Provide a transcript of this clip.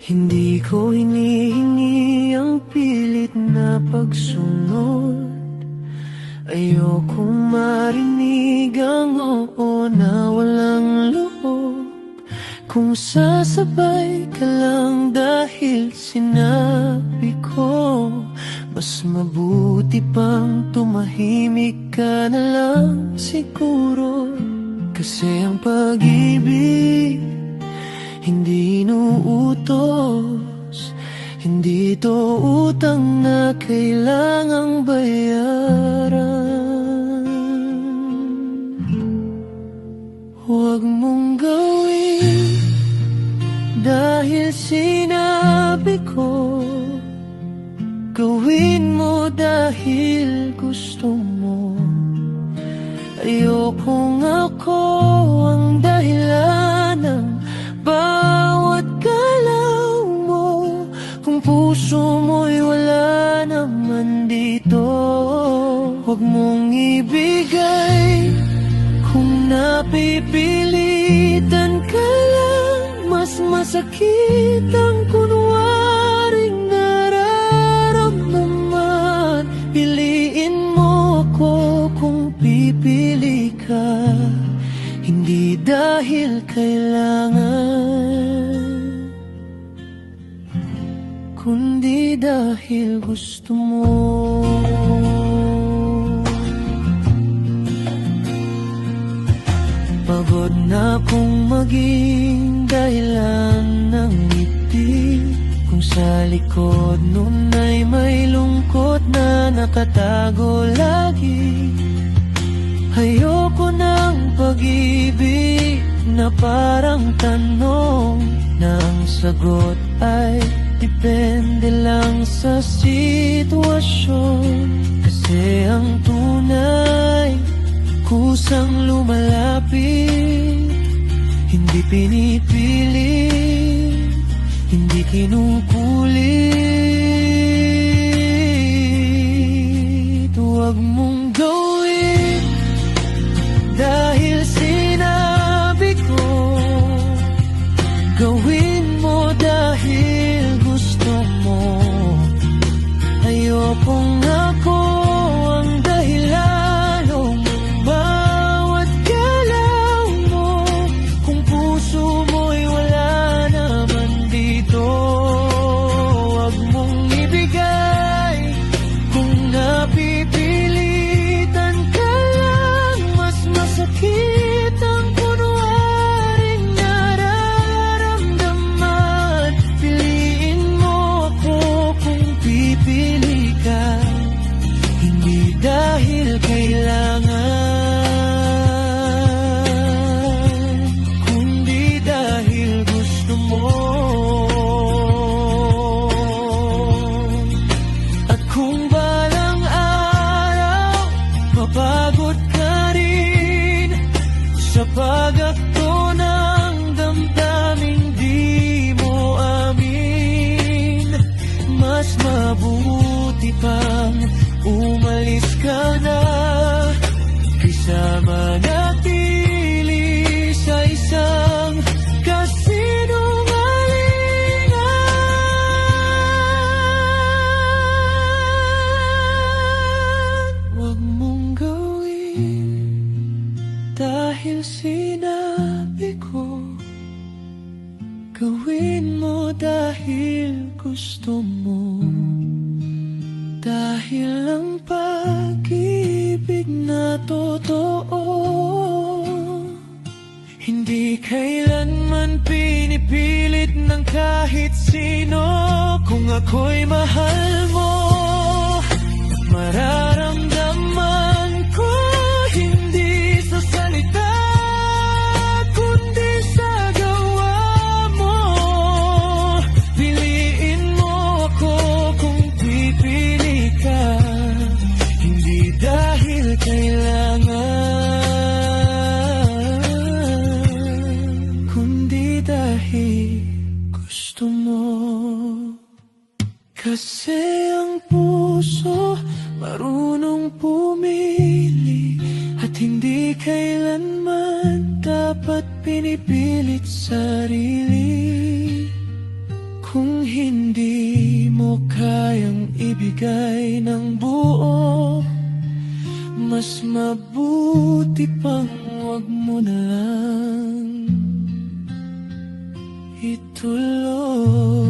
Hindi ko hinihingi ang pilit na pagsunod. Ayokong marinig ang oo na walang loob. Kung sasabay ka lang dahil sinabi ko, mas mabuti pang tumahimik ka na lang siguro. Kasi ang pag-ibig hindi inuutos, hindi ito utang na kailangang bayaran. Huwag mong gawin dahil sinabi ko, gawin mo dahil gusto mo. Ayokong ako ang dahilan ng bawat galaw mo. Kung puso mo'y wala naman dito, huwag mong ibigay. Kung napipilitan ka lang, mas masakit ang kunwaring nararamdaman. Piliin mo ako kung pipili ka, hindi dahil kailangan, kundi dahil gusto mo. Pagod na akong maging dahilan ng ngiti. Kung sa likod nun ay may lungkot na nakatago lagi. Ayoko ng pag-ibig na parang tanong na ang sagot ay depende lang sa sitwasyon. Kasi ang tunay kusang lumalapit, hindi pinipilit, hindi kinukulit. Huwag mong gawin dahil sinabi ko, gawin mo dahil gusto mo. Ayokong ako ang dahilan ng bawat galaw mo. Kung puso mo'y wala naman dito, huwag mong ibigay. Kung napipilitan ka lang, mas masakit ang kunwaring nararamdaman. Piliin mo ako kung pipili ka, hindi dahil kailangan, kundi dahil gusto mo. At kung balang araw mapagod ka rin sa pag-akto ng damdaming di mo amin, mas mabuti pang umalis ka na kaysa manatili sa isang kasinungalingan. Huwag mong gawin dahil sinabi ko, gawin mo dahil gusto mo. Dahil ang pag-ibig na totoo hindi kailanman pinipilit ng kahit sino. Kung ako'y mahal mo, mararamdaman ko hindi sa salita, kundi sa gawa mo. Piliin mo ako kung pipili ka, hindi dahil kailangan, kundi dahil gusto mo. Kasi ang puso marunong pumili at hindi kailanman dapat pinipilit sarili. Kung ibigay ng buo, mas mabuti pang wag mo na lang ituloy.